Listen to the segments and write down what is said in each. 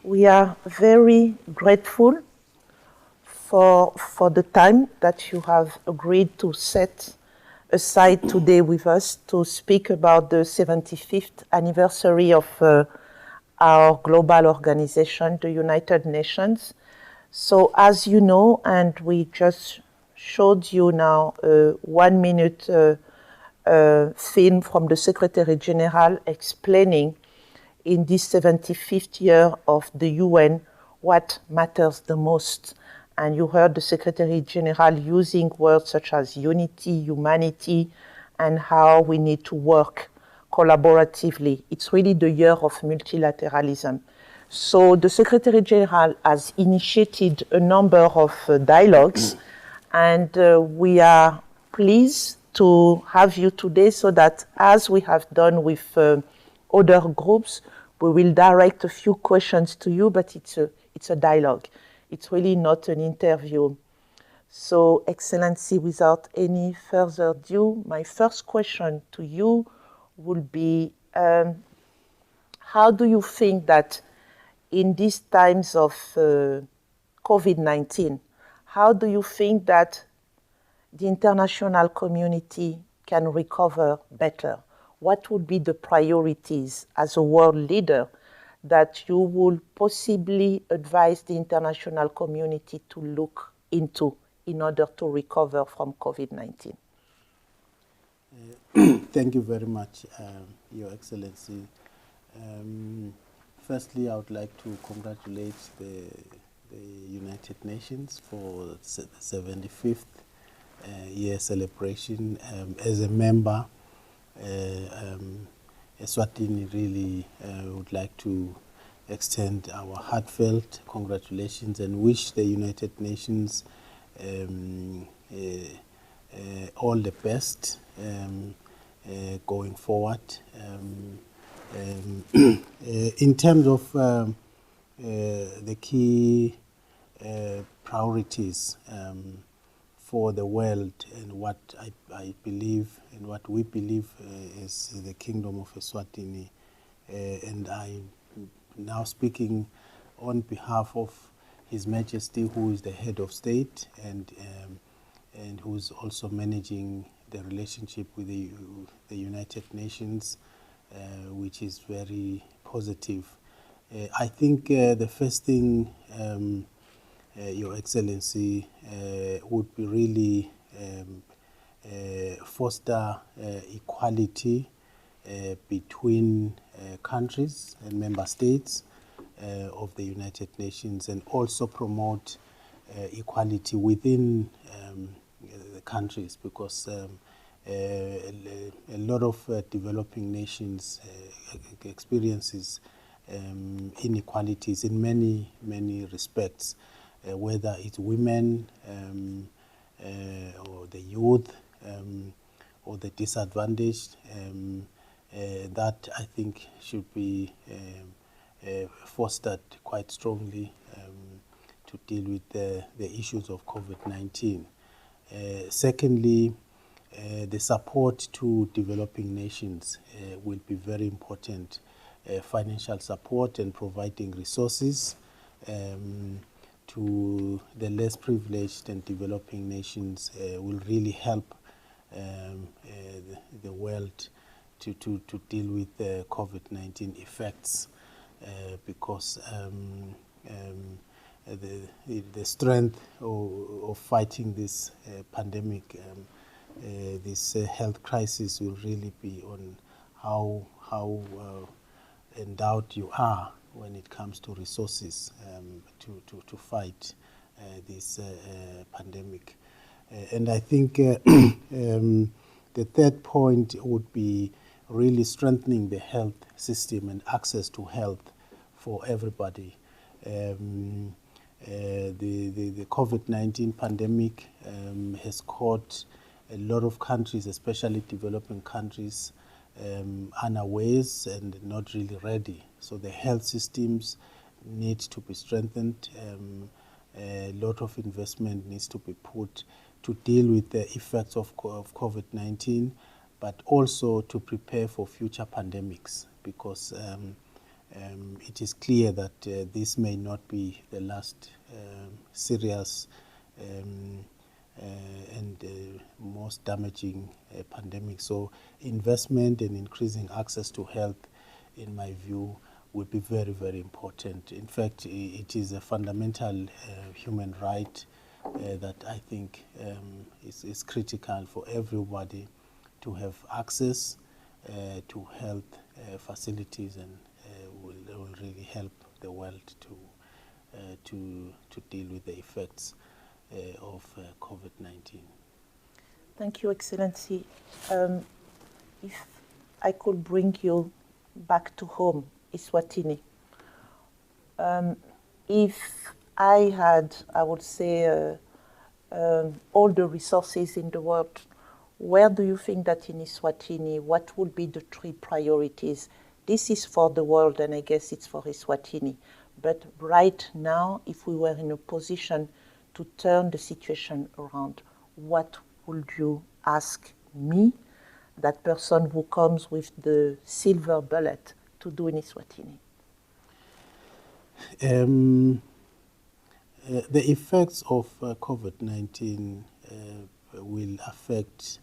We are very grateful for the time that you have agreed to set aside today with us to speak about the 75th anniversary of our global organization, the United Nations. So as you know, and we just showed you now a 1 minute film from the Secretary General explaining in this 75th year of the UN what matters the most. And you heard the Secretary General using words such as unity, humanity, and how we need to work collaboratively. It's really the year of multilateralism. So the Secretary General has initiated a number of dialogues, and we are pleased to have you today so that, as we have done with other groups, we will direct a few questions to you, but it's a dialogue. It's really not an interview. So, Excellency, without any further ado, my first question to you will be, how do you think that in these times of COVID-19, how do you think that the international community can recover better? What would be the priorities as a world leader that you will possibly advise the international community to look into in order to recover from COVID-19? Thank you very much, Your Excellency. Firstly, I would like to congratulate the United Nations for the 75th year celebration. As a member, Eswatini really would like to extend our heartfelt congratulations and wish the United Nations all the best going forward. In terms of the key priorities for the world and what I believe and what we believe is the Kingdom of Eswatini, and I'm now speaking on behalf of His Majesty, who is the head of state and who's also managing the relationship with the United Nations, which is very positive. I think the first thing, Your Excellency, would be really foster equality between countries and member states of the United Nations, and also promote equality within the countries, because a lot of developing nations experiences inequalities in many respects, whether it's women or the youth or the disadvantaged. That I think should be fostered quite strongly to deal with the issues of COVID-19. Secondly, the support to developing nations will be very important. Financial support and providing resources to the less privileged and developing nations will really help the world to deal with the COVID-19 effects, because the strength of fighting this pandemic, this health crisis, will really be on how endowed you are when it comes to resources to fight this pandemic. And I think the third point would be really strengthening the health system and access to health for everybody. The COVID-19 pandemic has caught a lot of countries, especially developing countries, unawares and not really ready. So the health systems need to be strengthened. A lot of investment needs to be put to deal with the effects of COVID-19, but also to prepare for future pandemics, because it is clear that this may not be the last serious and most damaging pandemic. So investment and increasing access to health, in my view, will be very, very important. In fact, it is a fundamental human right that I think is critical for everybody to have access to health facilities, and will really help the world to deal with the effects of COVID-19. Thank you, Excellency. If I could bring you back to home, Eswatini. If I had, I would say, all the resources in the world, where do you think that in Eswatini, what would be the 3 priorities? This is for the world, and I guess it's for Eswatini. But right now, if we were in a position to turn the situation around, what would you ask me, that person who comes with the silver bullet, to do in Eswatini? The effects of COVID-19 will affect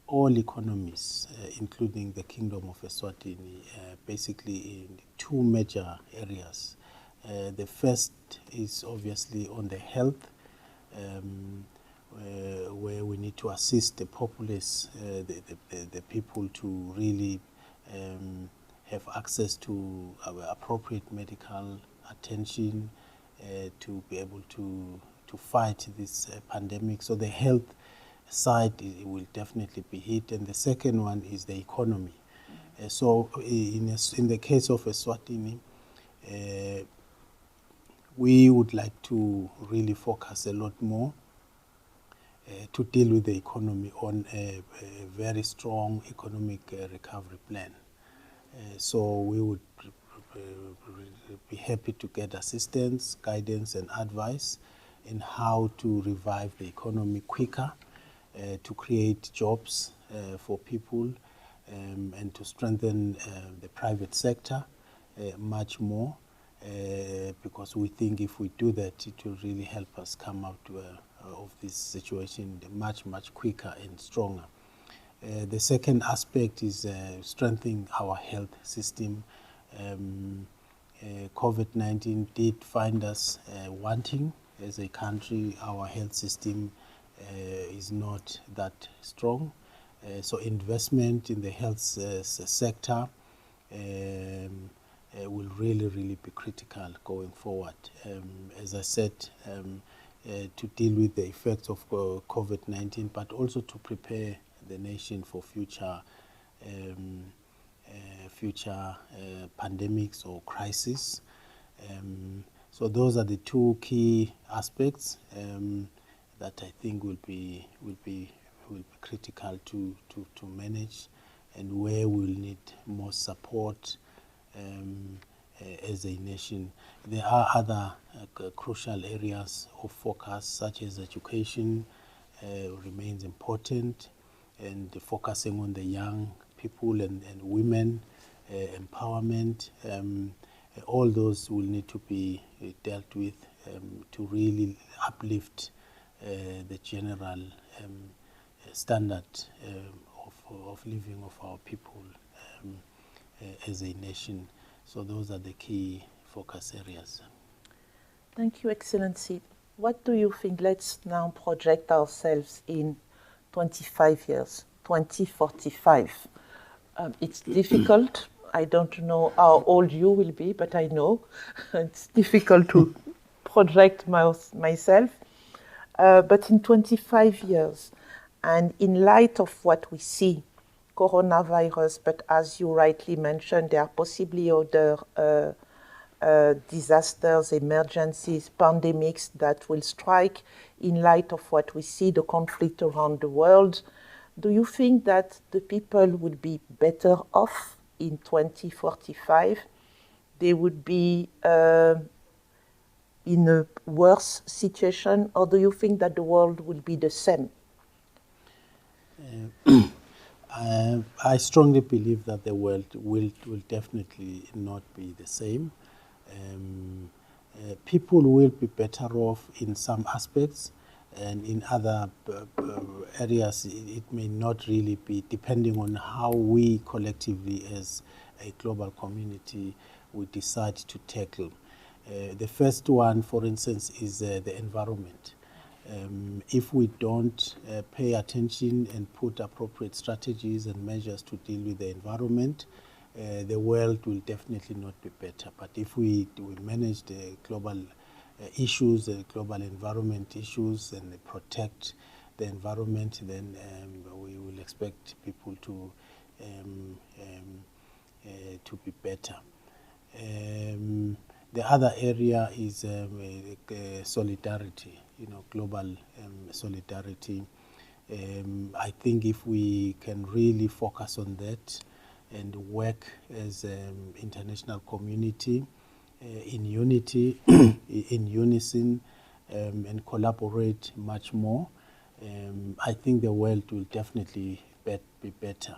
all economies, including the Kingdom of Eswatini, basically in 2 major areas. The first is obviously on the health, where we need to assist the populace, the people, to really have access to appropriate medical attention to be able to fight this pandemic. So the health side will definitely be hit, and the second one is the economy. So in the case of Eswatini, we would like to really focus a lot more to deal with the economy on a very strong economic recovery plan. So we would be happy to get assistance, guidance and advice in how to revive the economy quicker, to create jobs for people, and to strengthen the private sector much more, because we think if we do that, it will really help us come out of this situation much, much quicker and stronger. The second aspect is strengthening our health system. COVID-19 did find us wanting as a country. Our health system is not that strong. So investment in the health sector will really, really be critical going forward. As I said, to deal with the effects of COVID-19, but also to prepare the nation for future pandemics or crises. So those are the 2 key aspects that I think will be critical to manage, and where we'll need more support as a nation. There are other crucial areas of focus, such as education remains important, and focusing on the young people and women, empowerment. All those will need to be dealt with to really uplift the general standard of living of our people as a nation. So those are the key focus areas. Thank you, Excellency. What do you think? Let's now project ourselves in 25 years, 2045. It's difficult. I don't know how old you will be, but I know it's difficult to project myself. But in 25 years, and in light of what we see, coronavirus, but as you rightly mentioned, there are possibly other disasters, emergencies, pandemics that will strike in light of what we see, the conflict around the world. Do you think that the people would be better off in 2045? They would be in a worse situation, or do you think that the world will be the same? I strongly believe that the world will definitely not be the same. People will be better off in some aspects, and in other areas it may not really be, depending on how we collectively as a global community we decide to tackle. The first one, for instance, is the environment. If we don't pay attention and put appropriate strategies and measures to deal with the environment, the world will definitely not be better. But if we manage the global issues, the global environment issues, and protect the environment, then we will expect people to be better. The other area is solidarity, global solidarity. I think if we can really focus on that and work as an international community in unity, in unison, and collaborate much more, I think the world will definitely be better.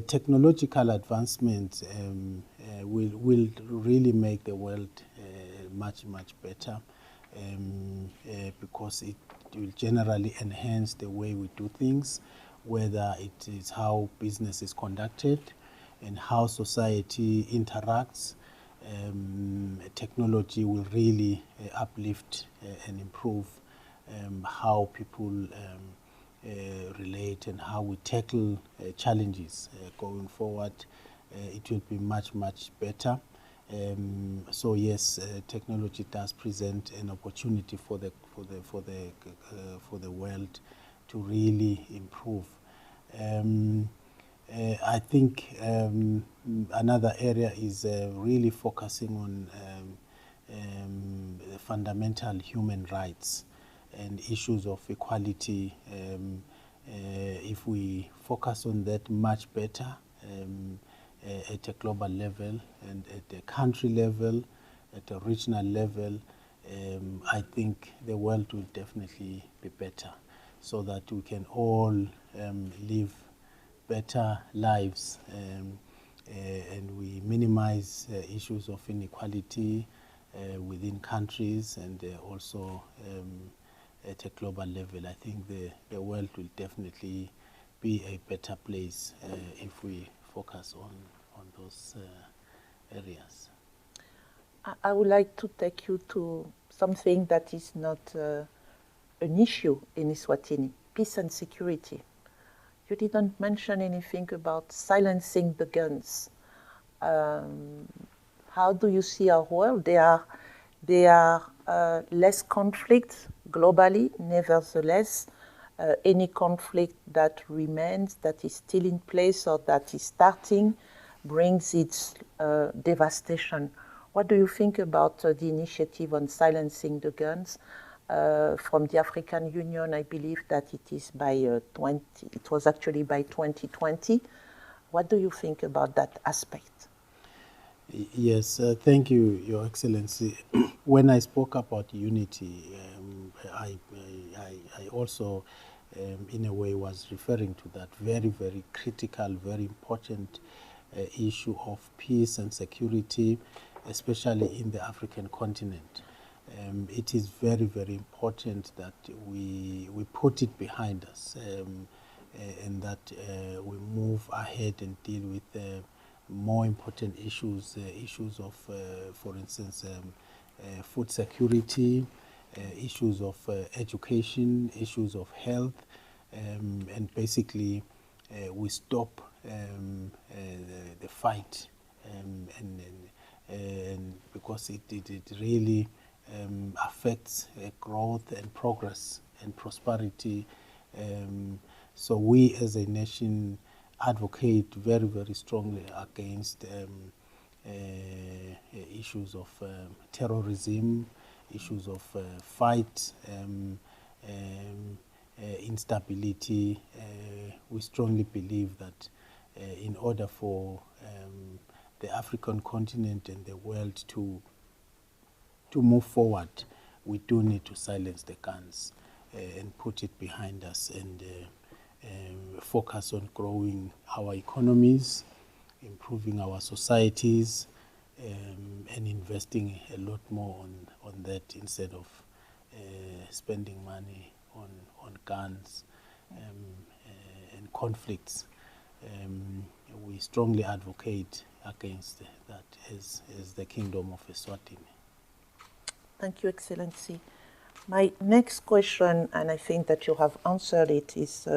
Technological advancements will really make the world much better, because it will generally enhance the way we do things, whether it is how business is conducted and how society interacts. Technology will really uplift and improve how people relate and how we tackle challenges going forward. It will be much better. So yes, technology does present an opportunity for the world to really improve. I think another area is really focusing on the fundamental human rights and issues of equality. If we focus on that much better at a global level and at the country level, at a regional level, I think the world will definitely be better, so that we can all live better lives, and we minimize issues of inequality within countries and also at a global level. I think the world will definitely be a better place if we focus on those areas. I would like to take you to something that is not an issue in Eswatini, peace and security. You didn't mention anything about silencing the guns. How do you see our world? There are less conflict globally, nevertheless. Any conflict that remains, that is still in place or that is starting, brings its devastation. What do you think about the initiative on silencing the guns from the African Union? I believe that it is by it was actually by 2020. What do you think about that aspect? Yes, thank you, Your Excellency. When I spoke about unity, I also, in a way, was referring to that very critical, very important issue of peace and security, especially in the African continent. It is very important that we put it behind us, and that we move ahead and deal with more important issues, issues of, for instance, food security, issues of education, issues of health, and basically we stop the fight, and because it really affects growth and progress and prosperity. So we as a nation advocate very strongly against issues of terrorism, issues of fight, instability. We strongly believe that in order for the African continent and the world to move forward, we do need to silence the guns and put it behind us, and focus on growing our economies, improving our societies, and investing a lot more on that instead of spending money on guns and conflicts. We strongly advocate against that as the Kingdom of Eswatini. Thank you, Excellency. My next question, and I think that you have answered it, is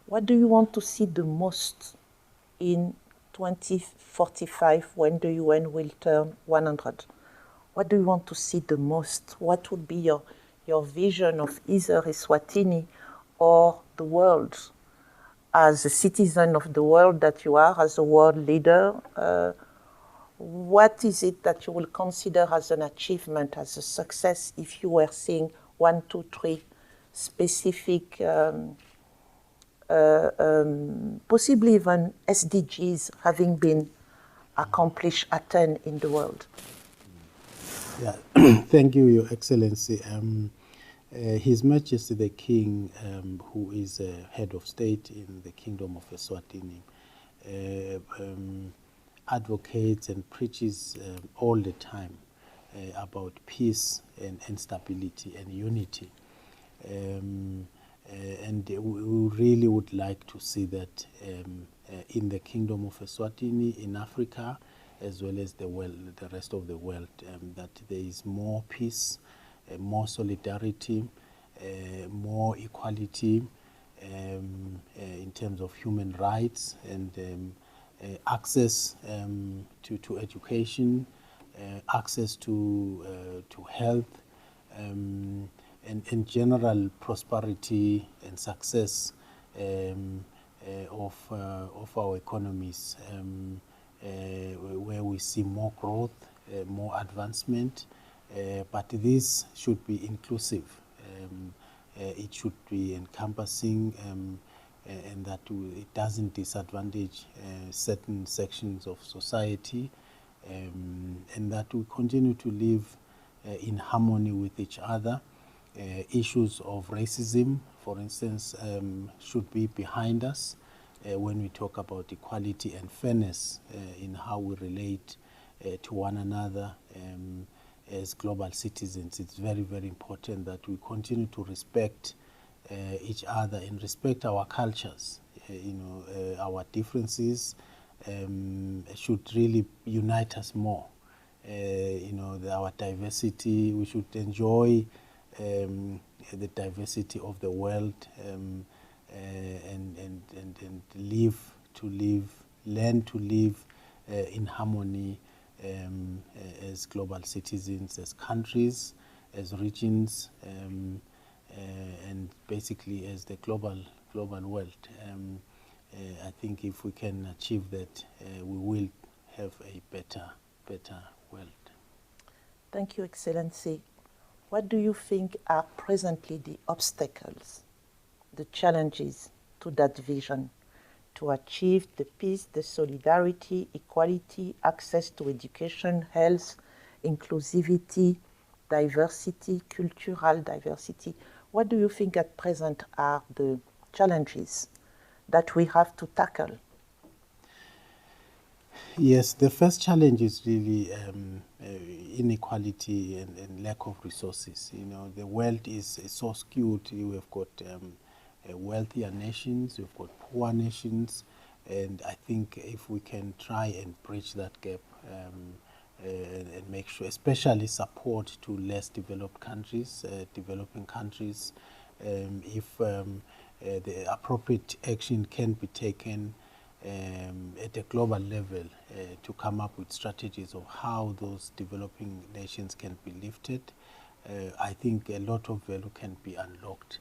what do you want to see the most in 2045 when the UN will turn 100? What do you want to see the most? What would be your vision of either Eswatini or the world? As a citizen of the world that you are, as a world leader, what is it that you will consider as an achievement, as a success, if you were seeing 1, 2, 3 specific, possibly even SDGs having been accomplished, attained in the world? Yeah, thank you, Your Excellency. His Majesty the King, who is head of state in the Kingdom of Eswatini, advocates and preaches all the time about peace and stability and unity. And we really would like to see that in the Kingdom of Eswatini, in Africa, as well as the world, the rest of the world, that there is more peace, more solidarity, more equality in terms of human rights and access to education, access to health, and general prosperity and success of our economies, where we see more growth, more advancement, but this should be inclusive. It should be encompassing, and that it doesn't disadvantage certain sections of society, and that we continue to live in harmony with each other. Issues of racism, for instance, should be behind us when we talk about equality and fairness in how we relate to one another as global citizens. It's very, very important that we continue to respect each other and respect our cultures. Our differences should really unite us more. Our diversity, we should enjoy the diversity of the world and learn to live in harmony as global citizens, as countries, as regions, and basically as the global world. I think if we can achieve that, we will have a better world. Thank you, Excellency. What do you think are presently the obstacles, the challenges to that vision, to achieve the peace, the solidarity, equality, access to education, health, inclusivity, diversity, cultural diversity? What do you think at present are the challenges that we have to tackle? Yes, the first challenge is really inequality and lack of resources. The world is so skewed. We've got wealthier nations, we've got poor nations, and I think if we can try and bridge that gap and make sure, especially support to less developed countries, developing countries, if the appropriate action can be taken at a global level to come up with strategies of how those developing nations can be lifted, I think a lot of value can be unlocked.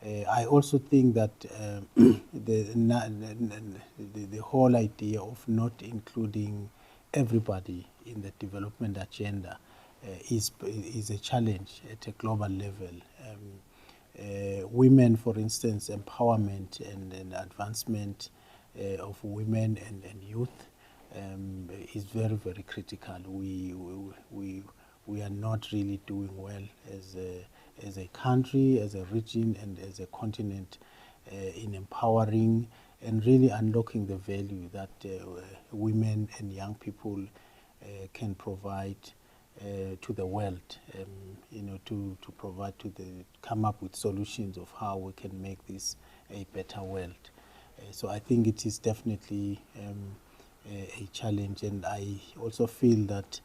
I also think that the whole idea of not including everybody in the development agenda is a challenge at a global level. Women, for instance, empowerment and advancement of women and youth is very, very critical. We we are not really doing well as a country, as a region, and as a continent in empowering and really unlocking the value that women and young people can provide to the world, to provide come up with solutions of how we can make this a better world. So I think it is definitely a challenge, and I also feel that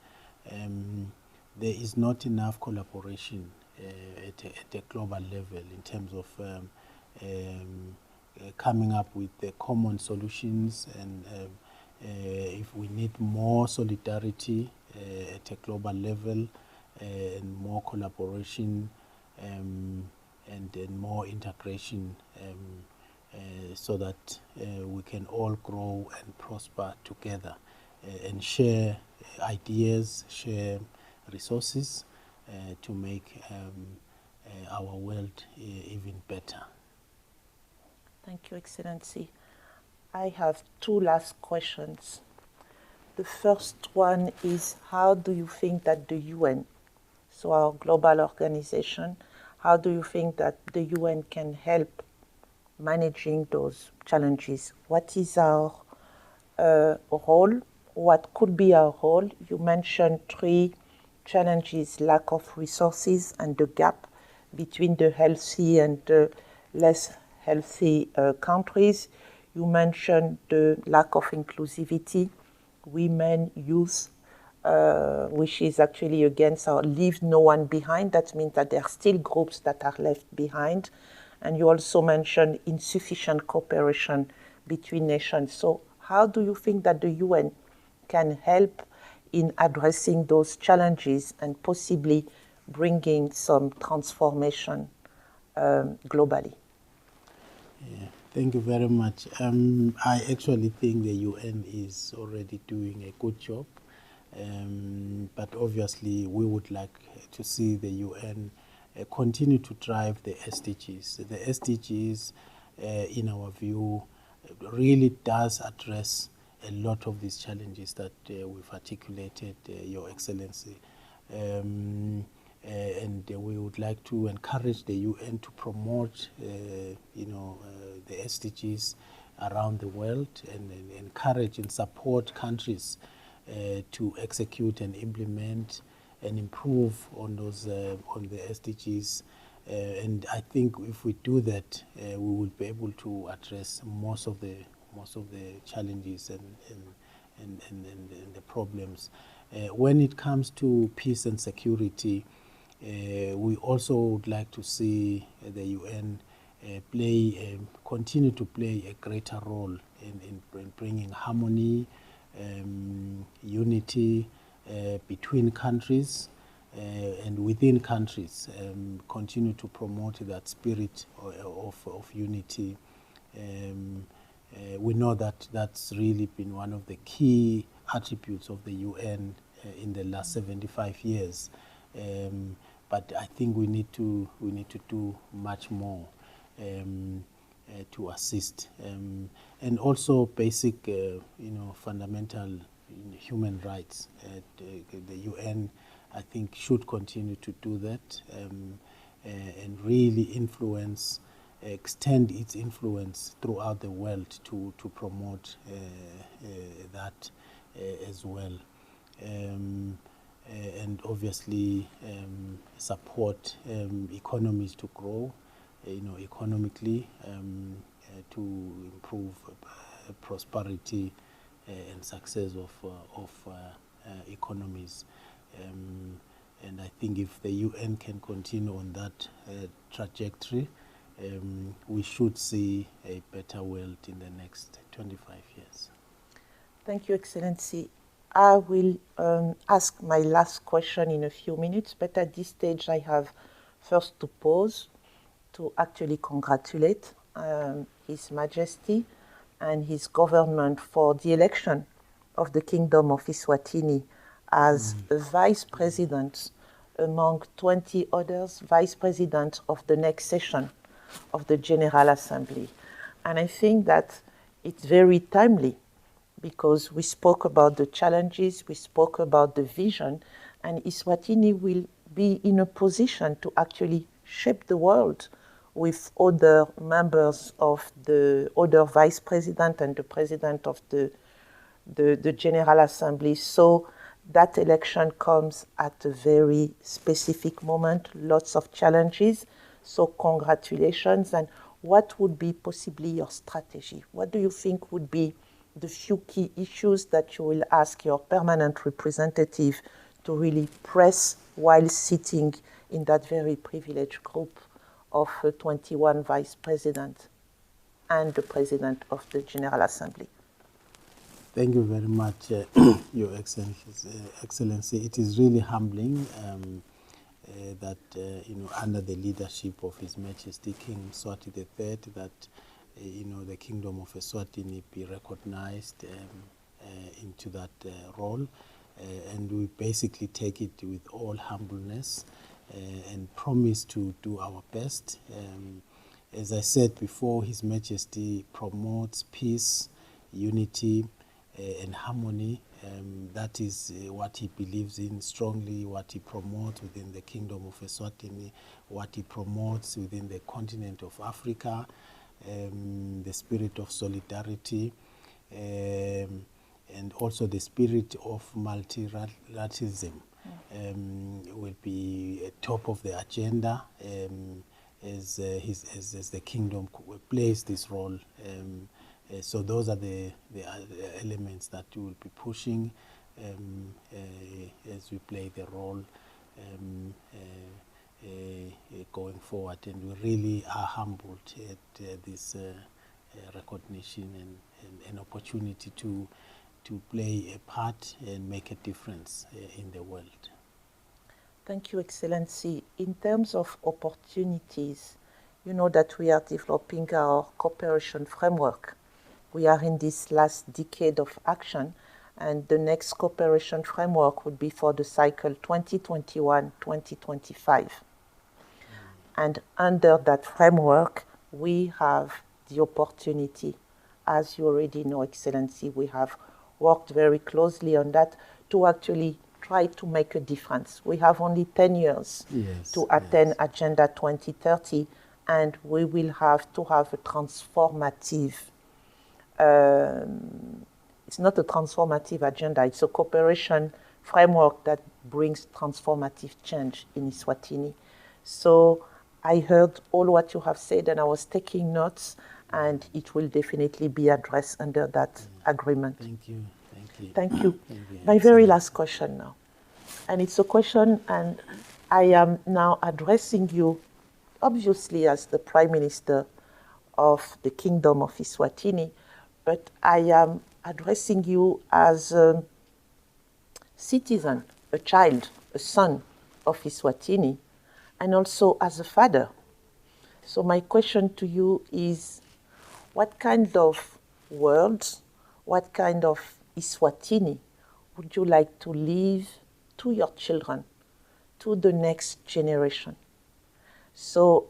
there is not enough collaboration at a global level in terms of coming up with the common solutions, and if we need more solidarity at a global level and more collaboration and more integration so that we can all grow and prosper together and share ideas, share resources to make our world even better. Thank you, Excellency. I have two last questions. The first one is, how do you think that the UN, so our global organization, how do you think that the UN can help managing those challenges? What is our role? What could be our role? You mentioned three challenges: lack of resources and the gap between the healthy and the less healthy countries. You mentioned the lack of inclusivity, women, youth, which is actually against our leave no one behind. That means that there are still groups that are left behind. And you also mentioned insufficient cooperation between nations. So how do you think that the UN can help in addressing those challenges and possibly bringing some transformation globally? Yeah, thank you very much. I actually think the UN is already doing a good job, but obviously we would like to see the UN continue to drive the SDGs. The SDGs, in our view, really does address a lot of these challenges that we've articulated, Your Excellency. And we would like to encourage the UN to promote, the SDGs around the world, and encourage and support countries to execute and implement and improve on those on the SDGs. And I think if we do that, we will be able to address most of the challenges and the problems. When it comes to peace and security, we also would like to see the UN continue to play a greater role in bringing harmony, unity between countries and within countries, continue to promote that spirit of unity. We know that that's really been one of the key attributes of the UN in the last 75 years. But I think we need to do much more to assist, and also basic, fundamental human rights. The UN, I think, should continue to do that and really extend its influence throughout the world to promote that as well. And obviously support economies to grow, economically, to improve prosperity and success of economies. And I think if the UN can continue on that trajectory, we should see a better world in the next 25 years. Thank you, Excellency. I will ask my last question in a few minutes, but at this stage I have first to pause to actually congratulate His Majesty and his government for the election of the Kingdom of Eswatini as a Vice President among 20 others, Vice President of the next session of the General Assembly. And I think that it's very timely, because we spoke about the challenges, we spoke about the vision And Eswatini will be in a position to actually shape the world with other members of the other vice president and the president of the General Assembly. So that election comes at a very specific moment, lots of challenges. So congratulations. And what would be possibly your strategy? What do you think would be the few key issues that you will ask your permanent representative to really press while sitting in that very privileged group of 21 vice presidents and the president of the General Assembly? Thank you very much, Your Excellency. It is really humbling that, under the leadership of His Majesty King Mswati III, that, the Kingdom of Eswatini be recognized into that role. And we basically take it with all humbleness and promise to do our best. As I said before, His Majesty promotes peace, unity, and harmony. That is what he believes in strongly, what he promotes within the Kingdom of Eswatini, what he promotes within the continent of Africa, the spirit of solidarity, and also the spirit of multilateralism will be at top of the agenda as the Kingdom plays this role. So those are the elements that we will be pushing as we play the role going forward. And we really are humbled at this recognition and an opportunity to play a part and make a difference in the world. Thank you, Excellency. In terms of opportunities, you know that we are developing our cooperation framework. We are in this last decade of action, and the next cooperation framework would be for the cycle 2021-2025. And under that framework, we have the opportunity. As you already know, Excellency, we have worked very closely on that to actually try to make a difference. We have only 10 years to attain Agenda 2030, and we will have to have a transformative it's not a transformative agenda, it's a cooperation framework that brings transformative change in Eswatini. So I heard all what you have said and I was taking notes, and it will definitely be addressed under that agreement. Thank you. Thank you. Thank you. Thank you. My very last question now. And it's a question, and I am now addressing you, obviously, as the Prime Minister of the Kingdom of Eswatini, but I am addressing you as a citizen, a child, a son of Eswatini, and also as a father. So my question to you is, what kind of world, what kind of Eswatini would you like to leave to your children, to the next generation? So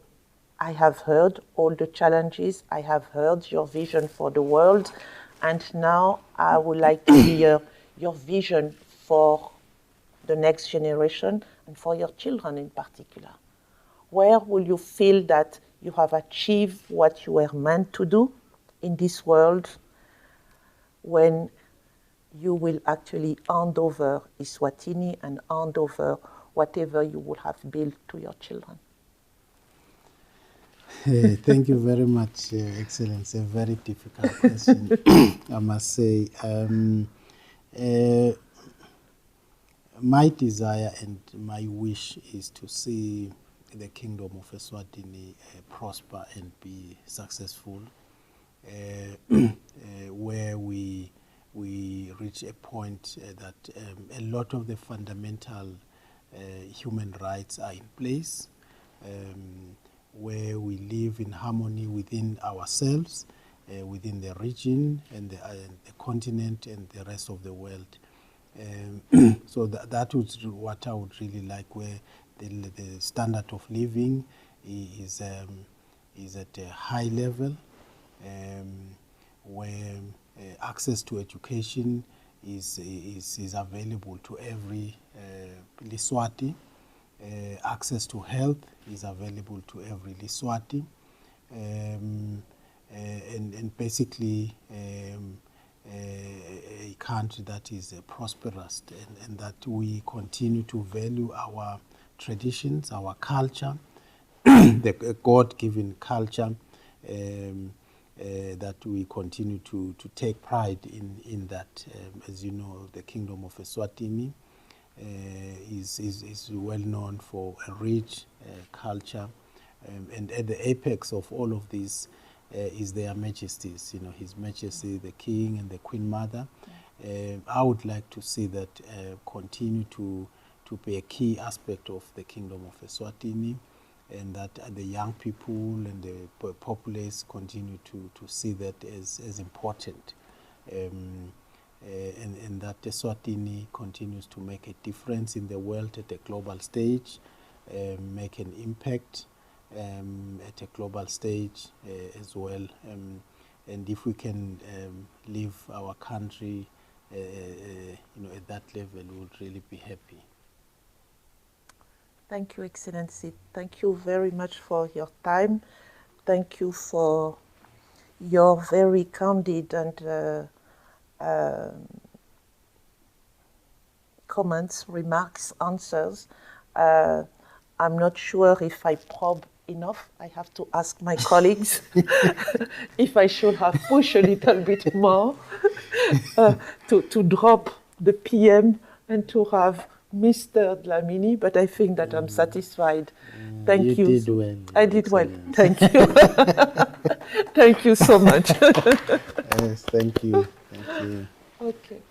I have heard all the challenges, I have heard your vision for the world, and now I would like to hear your vision for the next generation and for your children in particular. Where will you feel that you have achieved what you were meant to do in this world when you will actually hand over Eswatini and hand over whatever you would have built to your children? Thank you very much, Excellency. A very difficult question, I must say. My desire and my wish is to see the Kingdom of Eswatini prosper and be successful, where we reach a point that a lot of the fundamental human rights are in place, where we live in harmony within ourselves, within the region and the continent and the rest of the world. So that was what I would really like, where the standard of living is at a high level, where access to education is available to every Liswati. Access to health is available to every Liswati. And basically a country that is prosperous, and that we continue to value our traditions, our culture, the God-given culture, that we continue to take pride in that. As you know, the Kingdom of Eswatini is well known for a rich culture, and at the apex of all of this is their majesties, you know, His Majesty the King and the Queen Mother. I would like to see that continue to be a key aspect of the Kingdom of Eswatini, and that the young people and the populace continue to see that as important, and that Eswatini continues to make a difference in the world at a global stage, make an impact at a global stage as well, and if we can leave our country you know, at that level, we would really be happy. Thank you, Excellency. Thank you very much for your time. Thank you for your very candid and comments, remarks, answers. I'm not sure if I probe enough. I have to ask my colleagues if I should have pushed a little bit more to drop the PM and to have Mr. Dlamini, but I think that I'm satisfied. Thank you. You did well. I did well. Thank you. Thank you so much. Yes, thank you. Thank you. Okay.